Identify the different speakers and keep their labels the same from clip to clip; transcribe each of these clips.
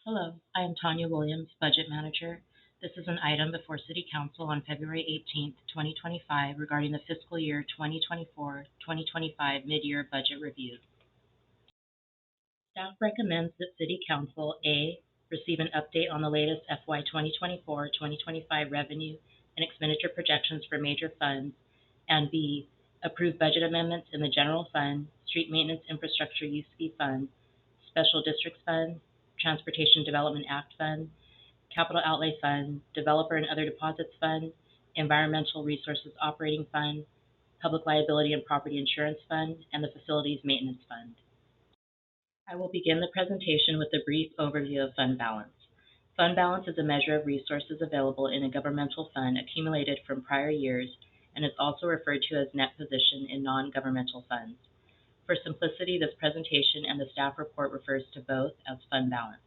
Speaker 1: Hello, I am Tanya Williams, Budget Manager. This is an item before City Council on February 18th, 2025 regarding the fiscal year 2024-2025 mid-year budget review. Staff recommends that City Council A. Receive an update on the latest FY 2024-2025 revenue and expenditure projections for major funds, and B. Approve budget amendments in the General Fund, Street Maintenance Infrastructure Use Fee Fund, Special Districts Fund, Transportation Development Act Fund, Capital Outlay Fund, Developer and Other Deposits Fund, Environmental Resources Operating Fund, Public Liability and Property Insurance Fund, and the Facilities Maintenance Fund. I will begin the presentation with a brief overview of fund balance. Fund balance is a measure of resources available in a governmental fund accumulated from prior years and is also referred to as net position in non-governmental funds. For simplicity, this presentation and the staff report refers to both as fund balance.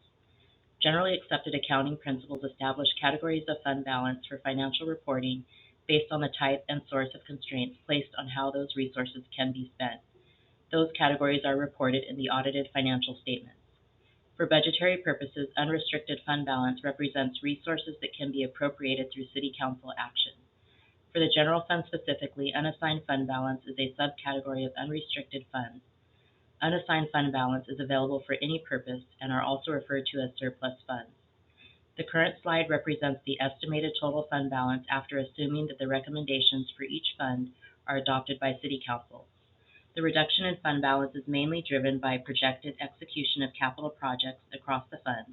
Speaker 1: Generally accepted accounting principles establish categories of fund balance for financial reporting based on the type and source of constraints placed on how those resources can be spent. Those categories are reported in the audited financial statements. For budgetary purposes, unrestricted fund balance represents resources that can be appropriated through City Council action. For the general fund specifically, unassigned fund balance is a subcategory of unrestricted funds. Unassigned fund balance is available for any purpose and are also referred to as surplus funds. The current slide represents the estimated total fund balance after assuming that the recommendations for each fund are adopted by City Council. The reduction in fund balance is mainly driven by projected execution of capital projects across the funds,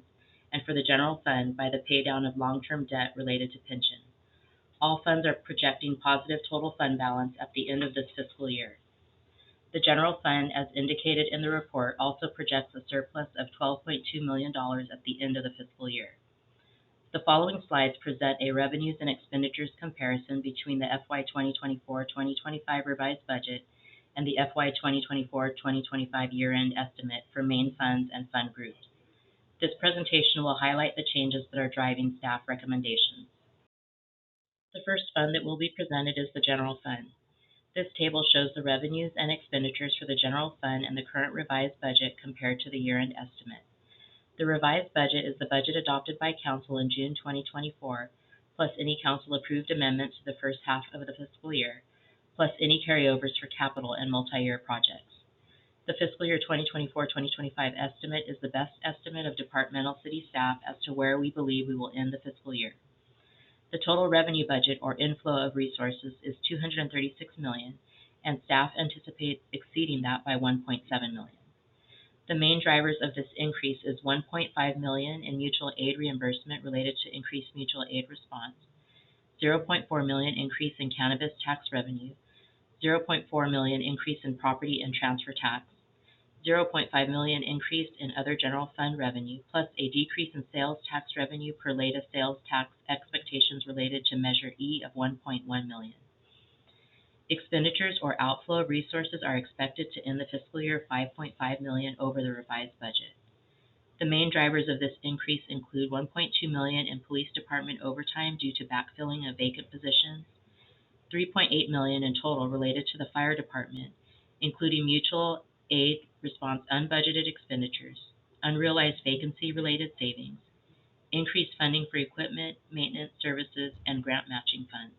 Speaker 1: and for the general fund by the paydown of long-term debt related to pension. All funds are projecting positive total fund balance at the end of this fiscal year. The general fund, as indicated in the report, also projects a surplus of $12.2 million at the end of the fiscal year. The following slides present a revenues and expenditures comparison between the FY 2024-2025 revised budget and the FY 2024-2025 year-end estimate for main funds and fund groups. This presentation will highlight the changes that are driving staff recommendations. The first fund that will be presented is the general fund. This table shows the revenues and expenditures for the general fund and the current revised budget compared to the year-end estimate. The revised budget is the budget adopted by Council in June 2024, plus any Council-approved amendments to the first half of the fiscal year, plus any carryovers for capital and multi-year projects. The fiscal year 2024-2025 estimate is the best estimate of departmental city staff as to where we believe we will end the fiscal year. The total revenue budget, or inflow of resources, is $236 million, and staff anticipates exceeding that by $1.7 million. The main drivers of this increase is $1.5 million in mutual aid reimbursement related to increased mutual aid response, $0.4 million increase in cannabis tax revenue, $0.4 million increase in property and transfer tax, $0.5 million increase in other general fund revenue, plus a decrease in sales tax revenue per latest sales tax expectations related to Measure E of $1.1 million. Expenditures or outflow of resources are expected to end the fiscal year $5.5 million over the revised budget. The main drivers of this increase include $1.2 million in police department overtime due to backfilling of vacant positions, $3.8 million in total related to the fire department, including mutual aid response unbudgeted expenditures, unrealized vacancy-related savings, increased funding for equipment, maintenance services, and grant matching funds.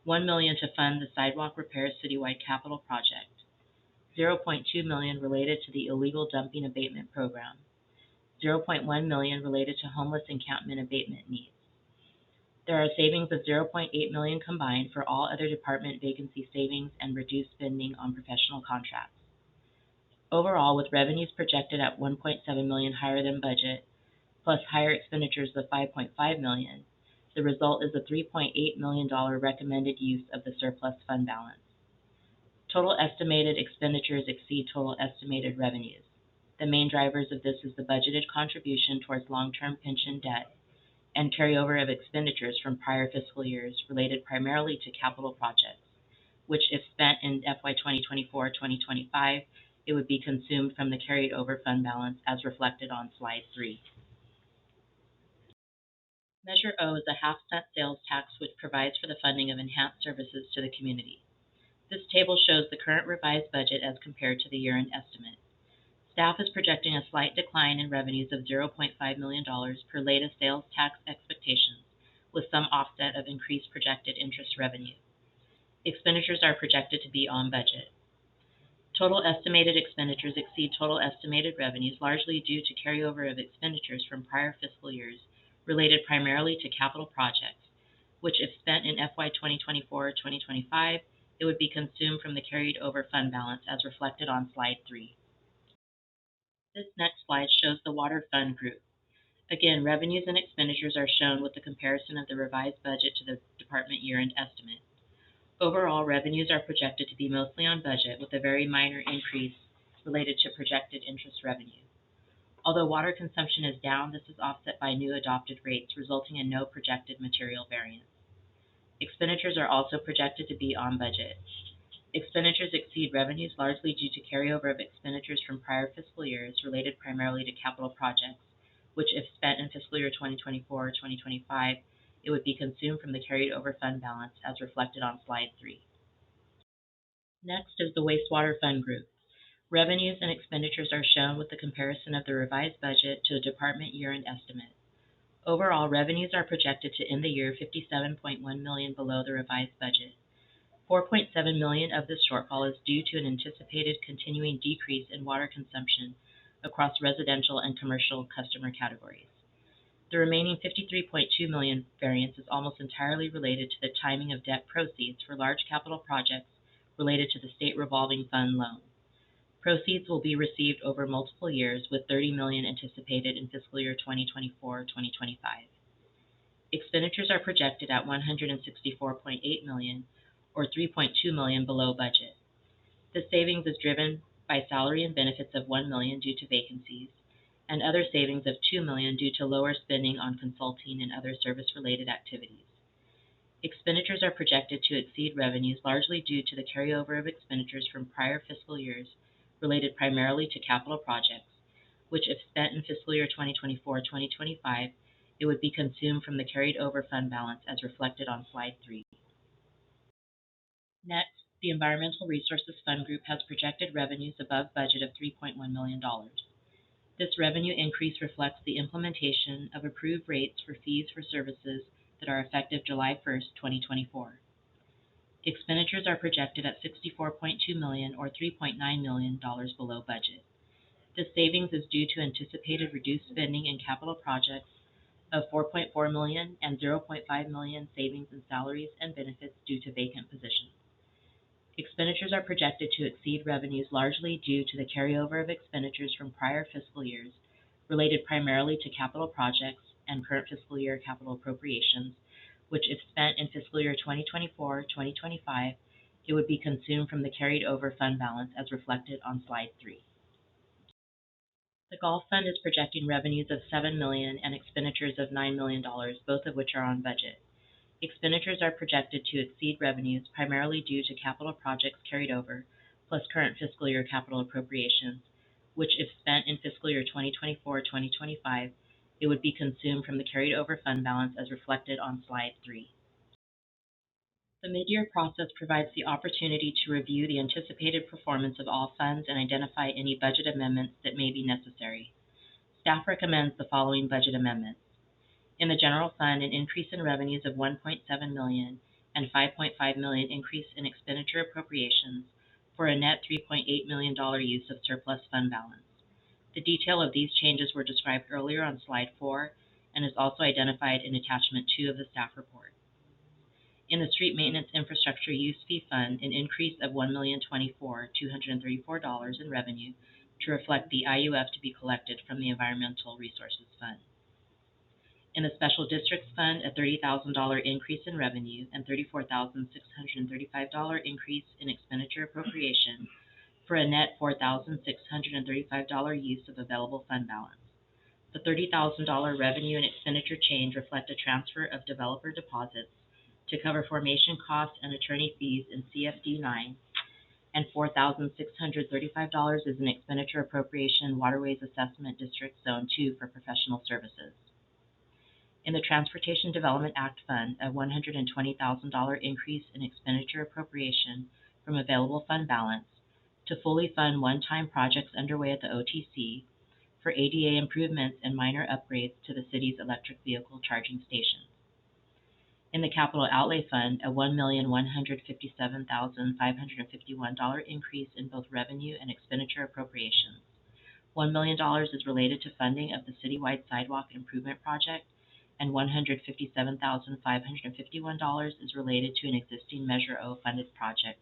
Speaker 1: $1 million to fund the sidewalk repairs citywide capital project, $0.2 million related to the illegal dumping abatement program, $0.1 million related to homeless encampment abatement needs. There are savings of $0.8 million combined for all other department vacancy savings and reduced spending on professional contracts. Overall, with revenues projected at $1.7 million higher than budget, plus higher expenditures of $5.5 million, the result is a $3.8 million recommended use of the surplus fund balance. Total estimated expenditures exceed total estimated revenues. The main drivers of this is the budgeted contribution towards long-term pension debt and carryover of expenditures from prior fiscal years related primarily to capital projects, which if spent in FY 2024-2025, it would be consumed from the carried over fund balance as reflected on slide 3. Measure O is a half-cent sales tax which provides for the funding of enhanced services to the community. This table shows the current revised budget as compared to the year-end estimate. Staff is projecting a slight decline in revenues of $0.5 million per latest sales tax expectations, with some offset of increased projected interest revenue. Expenditures are projected to be on budget. Total estimated expenditures exceed total estimated revenues, largely due to carryover of expenditures from prior fiscal years related primarily to capital projects, which, if spent in FY 2024-2025, it would be consumed from the carried over fund balance as reflected on slide 3. This next slide shows the water fund group. Again, revenues and expenditures are shown with the comparison of the revised budget to the department year-end estimate. Overall, revenues are projected to be mostly on budget, with a very minor increase related to projected interest revenue. Although water consumption is down, this is offset by new adopted rates, resulting in no projected material variance. Expenditures are also projected to be on budget. Expenditures exceed revenues largely due to carryover of expenditures from prior fiscal years related primarily to capital projects, which, if spent in fiscal year 2024-2025, it would be consumed from the carried over fund balance as reflected on slide 3. Next is the wastewater fund group. Revenues and expenditures are shown with the comparison of the revised budget to the department year-end estimate. Overall, revenues are projected to end the year $57.1 million below the revised budget. $4.7 million of this shortfall is due to an anticipated continuing decrease in water consumption across residential and commercial customer categories. The remaining $53.2 million variance is almost entirely related to the timing of debt proceeds for large capital projects related to the state revolving fund loan. Proceeds will be received over multiple years, with $30 million anticipated in fiscal year 2024-2025. Expenditures are projected at $164.8 million, or $3.2 million below budget. This savings is driven by salary and benefits of $1 million due to vacancies, and other savings of $2 million due to lower spending on consulting and other service-related activities. Expenditures are projected to exceed revenues largely due to the carryover of expenditures from prior fiscal years related primarily to capital projects, which, if spent in fiscal year 2024-2025, it would be consumed from the carried over fund balance as reflected on slide 3. Next, the Environmental Resources Fund Group has projected revenues above budget of $3.1 million. This revenue increase reflects the implementation of approved rates for fees for services that are effective July 1, 2024. Expenditures are projected at $64.2 million, or $3.9 million below budget. This savings is due to anticipated reduced spending in capital projects of $4.4 million and $0.5 million savings in salaries and benefits due to vacant positions. Expenditures are projected to exceed revenues largely due to the carryover of expenditures from prior fiscal years related primarily to capital projects and current fiscal year capital appropriations, which, if spent in fiscal year 2024-2025, it would be consumed from the carried over fund balance as reflected on slide 3. The Golf Fund is projecting revenues of $7 million and expenditures of $9 million, both of which are on budget. Expenditures are projected to exceed revenues primarily due to capital projects carried over, plus current fiscal year capital appropriations, which, if spent in fiscal year 2024-2025, it would be consumed from the carried over fund balance as reflected on slide 3. The mid-year process provides the opportunity to review the anticipated performance of all funds and identify any budget amendments that may be necessary. Staff recommends the following budget amendments. In the general fund, an increase in revenues of $1.7 million and $5.5 million increase in expenditure appropriations for a net $3.8 million use of surplus fund balance. The detail of these changes were described earlier on slide 4 and is also identified in attachment 2 of the staff report. In the Street Maintenance Infrastructure Use Fee Fund, an increase of $1,024,234 in revenue to reflect the IUF to be collected from the Environmental Resources Fund. In the Special Districts Fund, a $30,000 increase in revenue and $34,635 increase in expenditure appropriation for a net $4,635 use of available fund balance. The $30,000 revenue and expenditure change reflect a transfer of developer deposits to cover formation costs and attorney fees in CFD 9, and $4,635 is an expenditure appropriation in Waterways Assessment District Zone 2 for professional services. In the Transportation Development Act Fund, a $120,000 increase in expenditure appropriation from available fund balance to fully fund one-time projects underway at the OTC for ADA improvements and minor upgrades to the city's electric vehicle charging stations. In the Capital Outlay Fund, a $1,157,551 increase in both revenue and expenditure appropriations. $1 million is related to funding of the citywide sidewalk improvement project, and $157,551 is related to an existing Measure O funded project,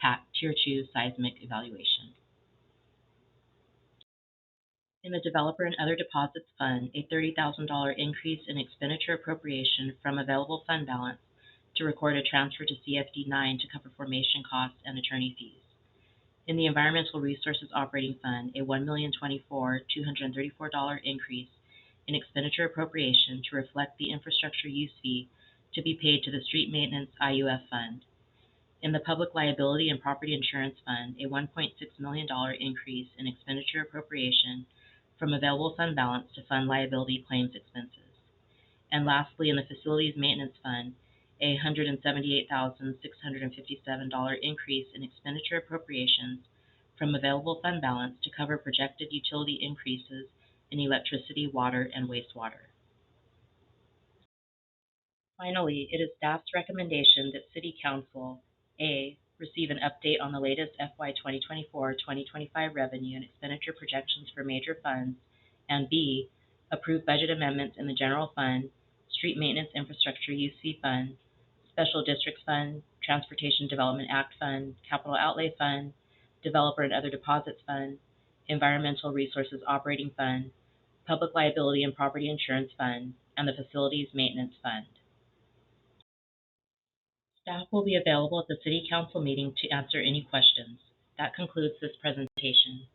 Speaker 1: PAC Tier 2 seismic evaluation. In the Developer and Other Deposits Fund, a $30,000 increase in expenditure appropriation from available fund balance to record a transfer to CFD 9 to cover formation costs and attorney fees. In the Environmental Resources Operating Fund, a $1,024,234 increase in expenditure appropriation to reflect the infrastructure use fee to be paid to the Street Maintenance IUF Fund. In the Public Liability and Property Insurance Fund, a $1.6 million increase in expenditure appropriation from available fund balance to fund liability claims expenses. And lastly, in the Facilities Maintenance Fund, a $178,657 increase in expenditure appropriations from available fund balance to cover projected utility increases in electricity, water, and wastewater. Finally, it is staff's recommendation that City Council A. Receive an update on the latest FY 2024-2025 revenue and expenditure projections for major funds, and B. Approve budget amendments in the General Fund, Street Maintenance Infrastructure Use Fee Fund, Special Districts Fund, Transportation Development Act Fund, Capital Outlay Fund, Developer and Other Deposits Fund, Environmental Resources Operating Fund, Public Liability and Property Insurance Fund, and the Facilities Maintenance Fund. Staff will be available at the City Council meeting to answer any questions. That concludes this presentation.